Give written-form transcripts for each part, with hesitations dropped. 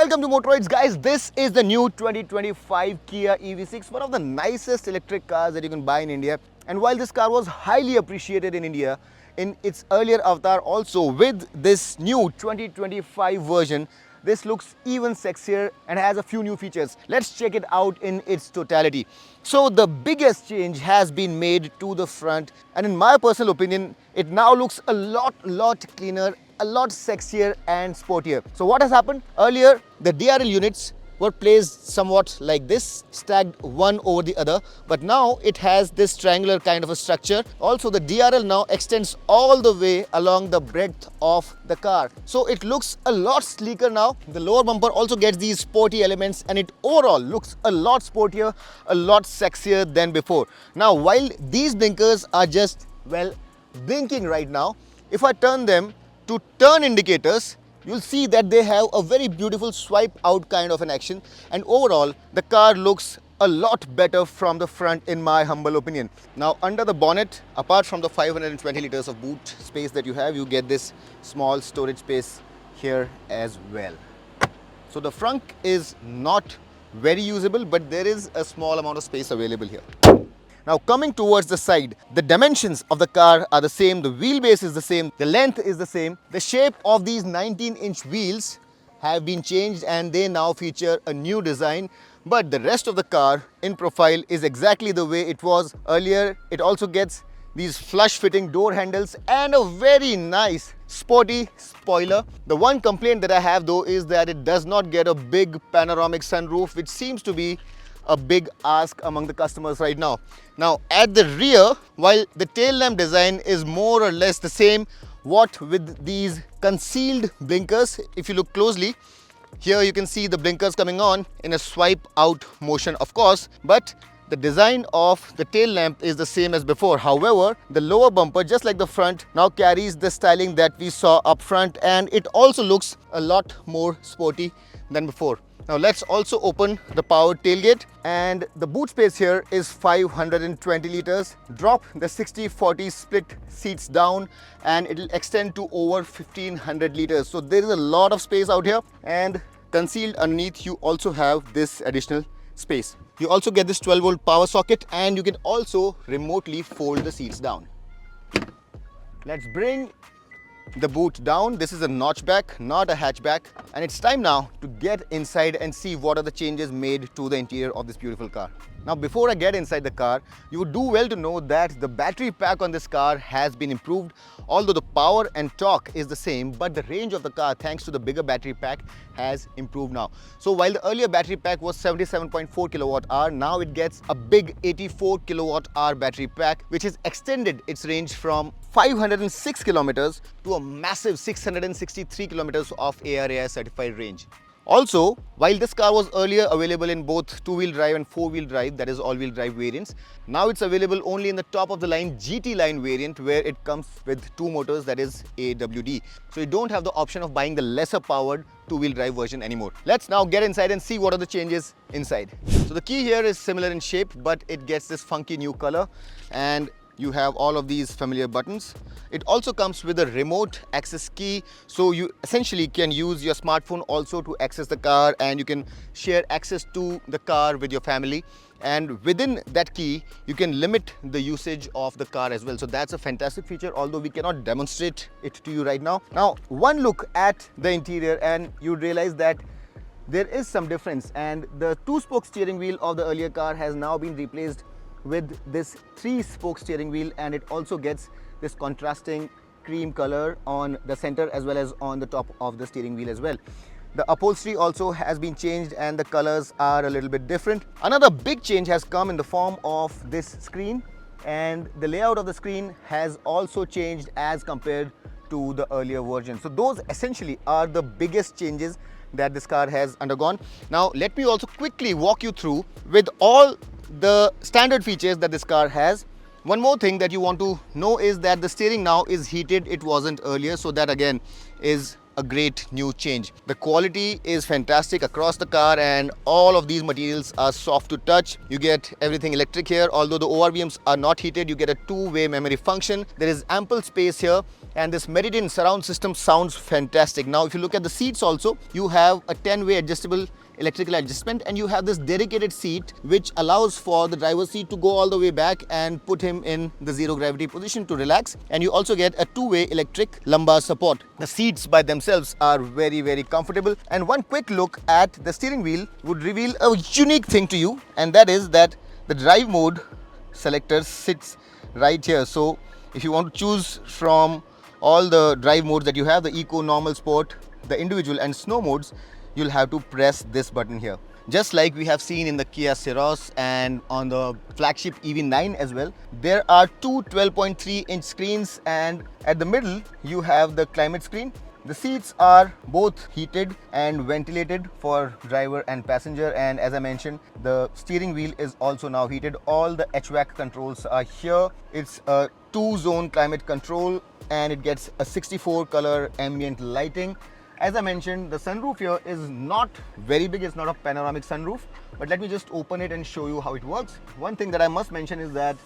Welcome to Motoroids, guys. This is the new 2025 Kia EV6, one of the nicest electric cars that you can buy in India. And while this car was highly appreciated in India in its earlier avatar, also with this new 2025 version, this looks even sexier and has a few new features. Let's check it out in its totality. So the biggest change has been made to the front, and in my personal opinion, it now looks a lot cleaner, a lot sexier and sportier. So what has happened? Earlier, the DRL units were placed somewhat like this, stacked one over the other, but now it has this triangular kind of a structure. Also, the DRL now extends all the way along the breadth of the car. So it looks a lot sleeker now. The lower bumper also gets these sporty elements, and it overall looks a lot sportier, a lot sexier than before. Now, while these blinkers are just, well, blinking right now, if I turn them to turn indicators, you'll see that they have a very beautiful swipe out kind of an action, and overall the car looks a lot better from the front in my humble opinion. Now under the bonnet, apart from the 520 liters of boot space that you have, you get this small storage space here as well. So the front is not very usable, but there is a small amount of space available here. Now coming towards the side, the dimensions of the car are the same, the wheelbase is the same, the length is the same. The shape of these 19-inch wheels have been changed and they now feature a new design, but the rest of the car in profile is exactly the way it was earlier. It also gets these flush fitting door handles and a very nice sporty spoiler. The one complaint that I have though is that it does not get a big panoramic sunroof, which seems to be a big ask among the customers right now. Now at the rear, while the tail lamp design is more or less the same, what with these concealed blinkers, if you look closely, here you can see the blinkers coming on in a swipe out motion, of course, but the design of the tail lamp is the same as before. However, the lower bumper, just like the front, now carries the styling that we saw up front, and it also looks a lot more sporty than before. Now let's also open the power tailgate, and the boot space here is 520 liters. Drop the 60-40 split seats down and it will extend to over 1500 liters. So there is a lot of space out here, and concealed underneath you also have this additional space. You also get this 12-volt power socket, and you can also remotely fold the seats down. Let's bring the boot down. This is a notchback, not a hatchback, and it's time now to get inside and see what are the changes made to the interior of this beautiful car. Now before I get inside the car, you would do well to know that the battery pack on this car has been improved. Although the power and torque is the same, but the range of the car, thanks to the bigger battery pack, has improved now. So while the earlier battery pack was 77.4 kilowatt hour, now it gets a big 84 kilowatt hour battery pack, which has extended its range from 506 kilometers to a massive 663 kilometers of ARAI certified range. Also, while this car was earlier available in both two-wheel drive and four-wheel drive, that is all-wheel drive variants, now it's available only in the top-of-the-line GT line variant, where it comes with two motors, that is AWD. So you don't have the option of buying the lesser powered two-wheel drive version anymore. Let's now get inside and see what are the changes inside. So the key here is similar in shape, but it gets this funky new color, and you have all of these familiar buttons. It also comes with a remote access key, so you essentially can use your smartphone also to access the car, and you can share access to the car with your family. And within that key, you can limit the usage of the car as well. So that's a fantastic feature, although we cannot demonstrate it to you right now. Now, one look at the interior and you realize that there is some difference, and the two-spoke steering wheel of the earlier car has now been replaced with this three-spoke steering wheel, and it also gets this contrasting cream color on the center as well as on the top of the steering wheel as well. The upholstery also has been changed and the colors are a little bit different. Another big change has come in the form of this screen, and the layout of the screen has also changed as compared to the earlier version. So those essentially are the biggest changes that this car has undergone. Now let me also quickly walk you through with all the standard features that this car has. One more thing that you want to know is that the steering now is heated. It wasn't earlier, so that again is a great new change. The quality is fantastic across the car, and all of these materials are soft to touch. You get everything electric here. Although the ORVMs are not heated, you get a two-way memory function. There is ample space here, and this Meridian surround system sounds fantastic. Now if you look at the seats also, you have a 10-way adjustable electrical adjustment, and you have this dedicated seat which allows for the driver's seat to go all the way back and put him in the zero gravity position to relax. And you also get a 2-way electric lumbar support. The seats by themselves are very comfortable, and one quick look at the steering wheel would reveal a unique thing to you, and that is that the drive mode selector sits right here. So if you want to choose from all the drive modes that you have, the eco, normal, sport, the individual and snow modes, you'll have to press this button here. Just like we have seen in the Kia Ceros and on the flagship EV9 as well, there are two 12.3-inch screens, and at the middle you have the climate screen. The seats are both heated and ventilated for driver and passenger, and as I mentioned, the steering wheel is also now heated. All the HVAC controls are here. It's a 2-zone climate control, and it gets a 64 color ambient lighting. As I mentioned, the sunroof here is not very big, it's not a panoramic sunroof, but let me just open it and show you how it works. One thing that I must mention is that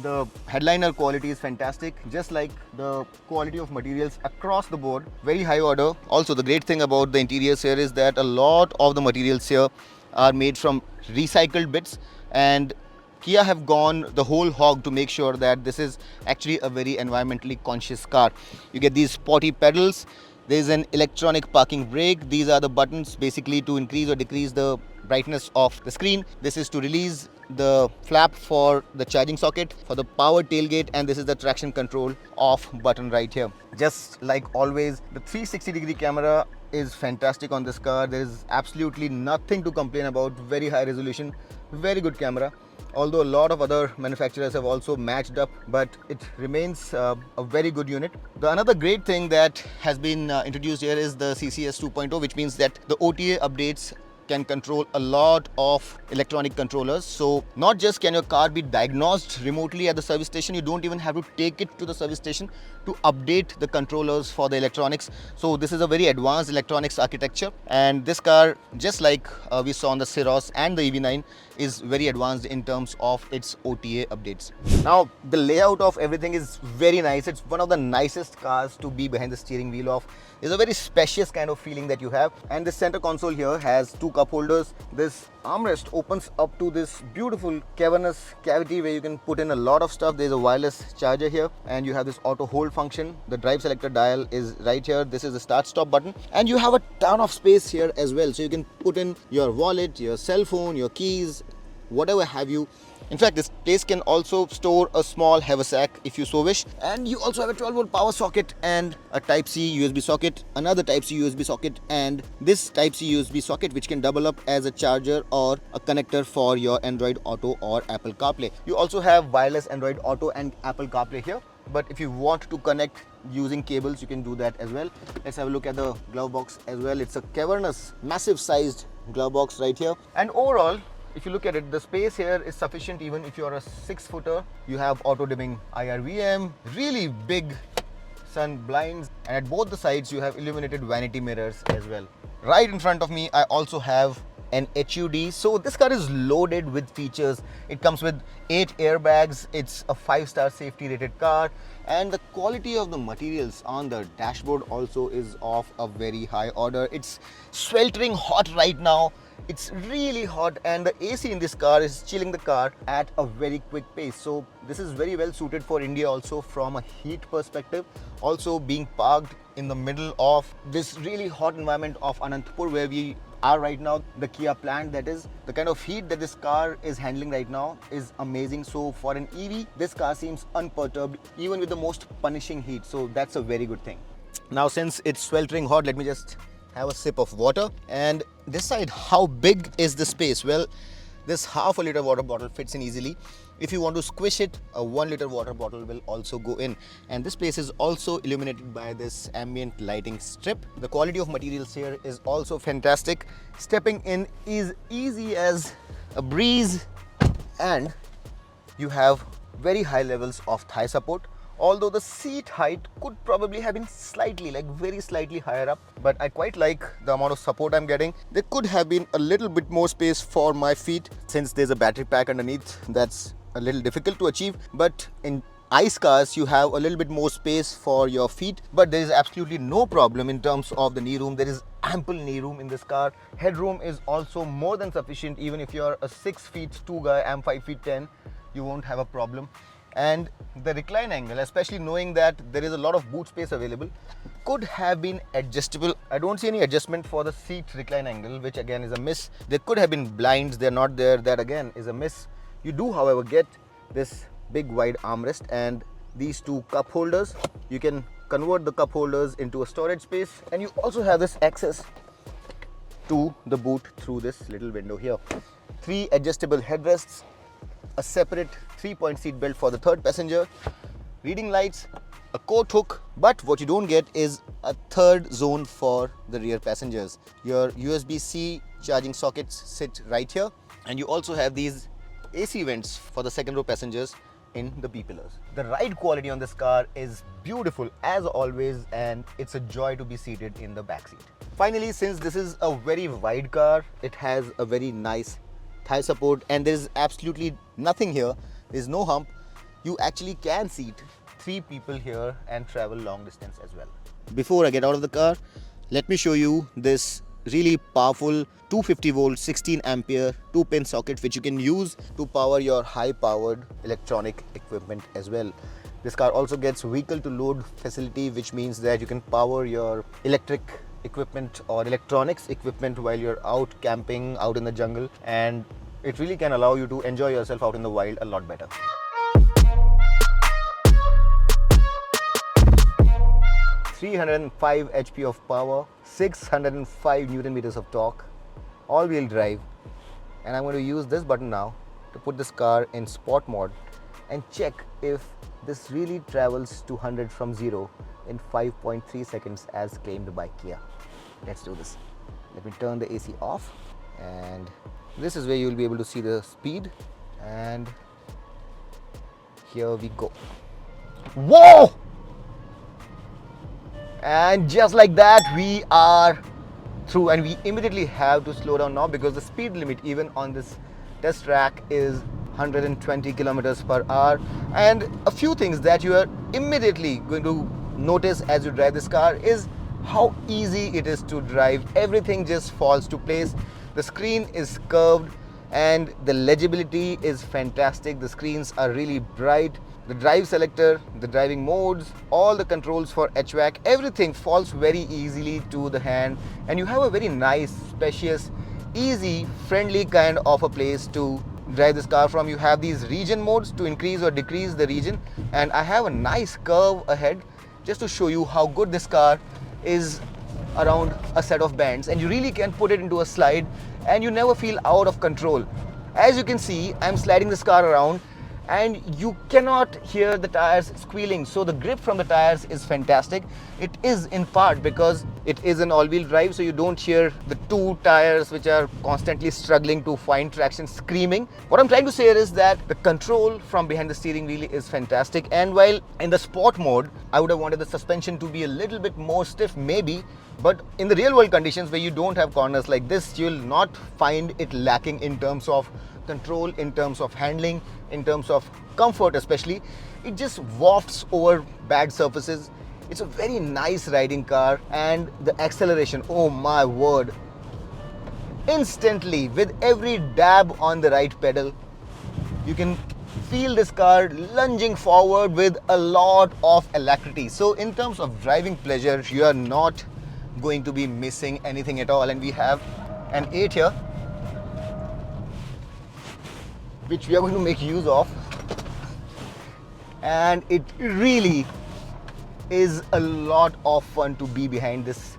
the headliner quality is fantastic, just like the quality of materials across the board, very high order. Also, the great thing about the interiors here is that a lot of the materials here are made from recycled bits, and Kia have gone the whole hog to make sure that this is actually a very environmentally conscious car. You get these sporty pedals. There is an electronic parking brake. These are the buttons basically to increase or decrease the brightness of the screen. This is to release the flap for the charging socket, for the power tailgate, and this is the traction control off button right here. Just like always, the 360-degree camera is fantastic on this car. There is absolutely nothing to complain about. Very high resolution, very good camera. Although a lot of other manufacturers have also matched up, but it remains a very good unit. Another great thing that has been introduced here is the CCS 2.0, which means that the OTA updates can control a lot of electronic controllers. So not just can your car be diagnosed remotely at the service station, you don't even have to take it to the service station to update the controllers for the electronics. So this is a very advanced electronics architecture, and this car, just like we saw on the Ceros and the EV9, is very advanced in terms of its OTA updates. Now the layout of everything is very nice. It's one of the nicest cars to be behind the steering wheel of. It's a very spacious kind of feeling that you have, and the center console here has 2 cup holders. This armrest opens up to this beautiful cavernous cavity where you can put in a lot of stuff. There's a wireless charger here, and you have this auto hold function. The drive selector dial is right here. This is the start stop button, and you have a ton of space here as well, so you can put in your wallet, your cell phone, your keys, whatever have you. In fact, this place can also store a small haversack if you so wish. And you also have a 12-volt power socket and a Type-C USB socket, another Type-C USB socket, and this Type-C USB socket which can double up as a charger or a connector for your Android Auto or Apple CarPlay. You also have wireless Android Auto and Apple CarPlay here, but if you want to connect using cables, you can do that as well. Let's have a look at the glove box as well. It's a cavernous, massive sized glove box right here. And overall, if you look at it, the space here is sufficient even if you're a 6-footer. You have auto dimming IRVM, really big sun blinds, and at both the sides you have illuminated vanity mirrors as well. Right in front of me I also have an HUD. So this car is loaded with features. It comes with 8 airbags. It's a 5-star safety rated car, and the quality of the materials on the dashboard also is of a very high order. It's sweltering hot right now. It's really hot, and the AC in this car is chilling the car at a very quick pace. So this is very well suited for India also from a heat perspective. Also being parked in the middle of this really hot environment of Anantapur where we are right now, the Kia plant, that is, the kind of heat that this car is handling right now is amazing. So for an EV, this car seems unperturbed even with the most punishing heat. So that's a very good thing. Now since it's sweltering hot, let me just have a sip of water and decide how big is the space. Well, this half a liter water bottle fits in easily. If you want to squish it, a 1 liter water bottle will also go in. And this place is also illuminated by this ambient lighting strip. The quality of materials here is also fantastic. Stepping in is easy as a breeze, and you have very high levels of thigh support. Although the seat height could probably have been slightly, like very slightly higher up, but I quite like the amount of support I'm getting. There could have been a little bit more space for my feet since there's a battery pack underneath. That's a little difficult to achieve, but in ICE cars, you have a little bit more space for your feet, but there is absolutely no problem in terms of the knee room. There is ample knee room in this car. Headroom is also more than sufficient. Even if you're a 6 feet 2 guy, I'm 5 feet 10, you won't have a problem. And the recline angle, especially knowing that there is a lot of boot space available, could have been adjustable. I don't see any adjustment for the seat recline angle, which again is a miss. There could have been blinds, they're not there. That again is a miss. You do, however, get this big wide armrest and these two cup holders. You can convert the cup holders into a storage space, and you also have this access to the boot through this little window here. 3 adjustable headrests, a separate 3-point seat belt for the third passenger, reading lights, a coat hook, but what you don't get is a third zone for the rear passengers. Your USB-C charging sockets sit right here, and you also have these AC vents for the second row passengers in the B-pillars. The ride quality on this car is beautiful as always, and it's a joy to be seated in the back seat. Finally, since this is a very wide car, it has a very nice thigh support, and there is absolutely nothing here. There's no hump. You actually can seat 3 people here and travel long distance as well. Before I get out of the car, let me show you this really powerful 250 volt 16 ampere 2-pin socket, which you can use to power your high powered electronic equipment as well. This car also gets vehicle to load facility, which means that you can power your electric equipment or electronics equipment while you're out camping out in the jungle, and it really can allow you to enjoy yourself out in the wild a lot better. (305 HP of power, 605 Newton meters of torque, all-wheel drive, and I'm going to use this button now to put this car in sport mode and check if this really travels to 100 from 0 in 5.3 seconds as claimed by Kia. Let's do this. Let me turn the AC off, and this is where you will be able to see the speed, and here we go. Whoa! And just like that, we are through, and we immediately have to slow down now because the speed limit even on this test track is 120 kilometers per hour. And a few things that you are immediately going to notice as you drive this car is how easy it is to drive. Everything just falls to place. The screen is curved and the legibility is fantastic. The screens are really bright. The drive selector, the driving modes, all the controls for HVAC, everything falls very easily to the hand, and you have a very nice, spacious, easy, friendly kind of a place to drive this car from. You have these region modes to increase or decrease the region, and I have a nice curve ahead just to show you how good this car is around a set of bends, and you really can put it into a slide and you never feel out of control. As you can see, I'm sliding this car around and you cannot hear the tires squealing. So the grip from the tires is fantastic. It is in part because it is an all-wheel drive, so you don't hear the 2 tires which are constantly struggling to find traction screaming. What I'm trying to say is that the control from behind the steering wheel is fantastic, and while in the sport mode I would have wanted the suspension to be a little bit more stiff maybe, but in the real world conditions where you don't have corners like this, you'll not find it lacking in terms of control, in terms of handling, in terms of comfort especially. It just wafts over bad surfaces. It's a very nice riding car, and the acceleration, oh my word, instantly with every dab on the right pedal you can feel this car lunging forward with a lot of alacrity. So in terms of driving pleasure, you are not going to be missing anything at all. And we have an 8 here, which we are going to make use of, and it really is a lot of fun to be behind this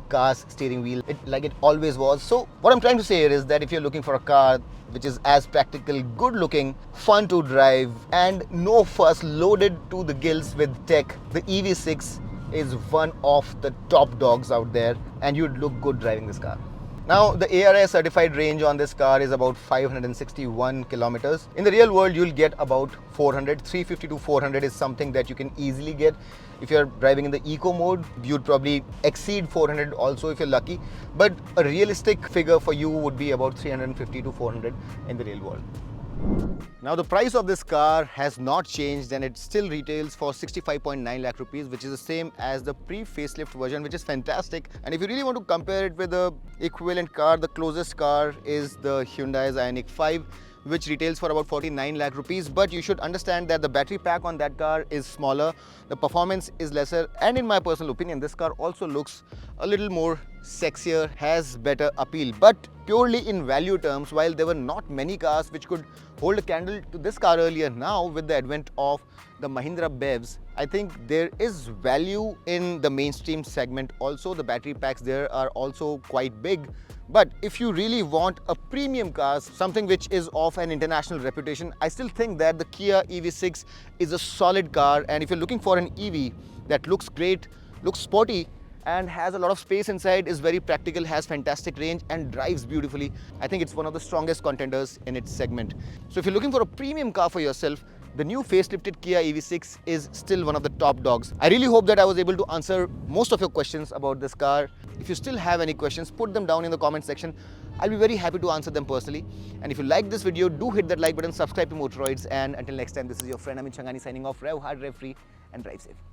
car's steering wheel, like it always was. So what I'm trying to say here is that if you're looking for a car which is as practical, good looking, fun to drive, and no fuss, loaded to the gills with tech, the EV6 is one of the top dogs out there, and you'd look good driving this car. Now, the ARAI certified range on this car is about 561 kilometers. In the real world, you'll get about 400. 350 to 400 is something that you can easily get. If you're driving in the eco mode, you'd probably exceed 400 also if you're lucky. But a realistic figure for you would be about 350 to 400 in the real world. Now the price of this car has not changed and it still retails for 65.9 lakh rupees, which is the same as the pre-facelift version, which is fantastic. And if you really want to compare it with the equivalent car, the closest car is the Hyundai's Ioniq 5, which retails for about 49 lakh rupees. But you should understand that the battery pack on that car is smaller, the performance is lesser, and in my personal opinion, this car also looks a little more sexier, has better appeal. But purely in value terms, while there were not many cars which could hold a candle to this car earlier, now with the advent of the Mahindra BEVs, I think there is value in the mainstream segment. Also, the battery packs there are also quite big. But if you really want a premium car, something which is of an international reputation, I still think that the Kia EV6 is a solid car. And if you're looking for an EV that looks great, looks sporty, and has a lot of space inside, is very practical, has fantastic range and drives beautifully, I think it's one of the strongest contenders in its segment. So if you're looking for a premium car for yourself, the new facelifted Kia EV6 is still one of the top dogs. I really hope that I was able to answer most of your questions about this car. If you still have any questions, put them down in the comment section. I'll be very happy to answer them personally. And if you like this video, do hit that like button, subscribe to Motoroids, and until next time, this is your friend Amit Changani signing off. Rev hard, rev free, and drive safe.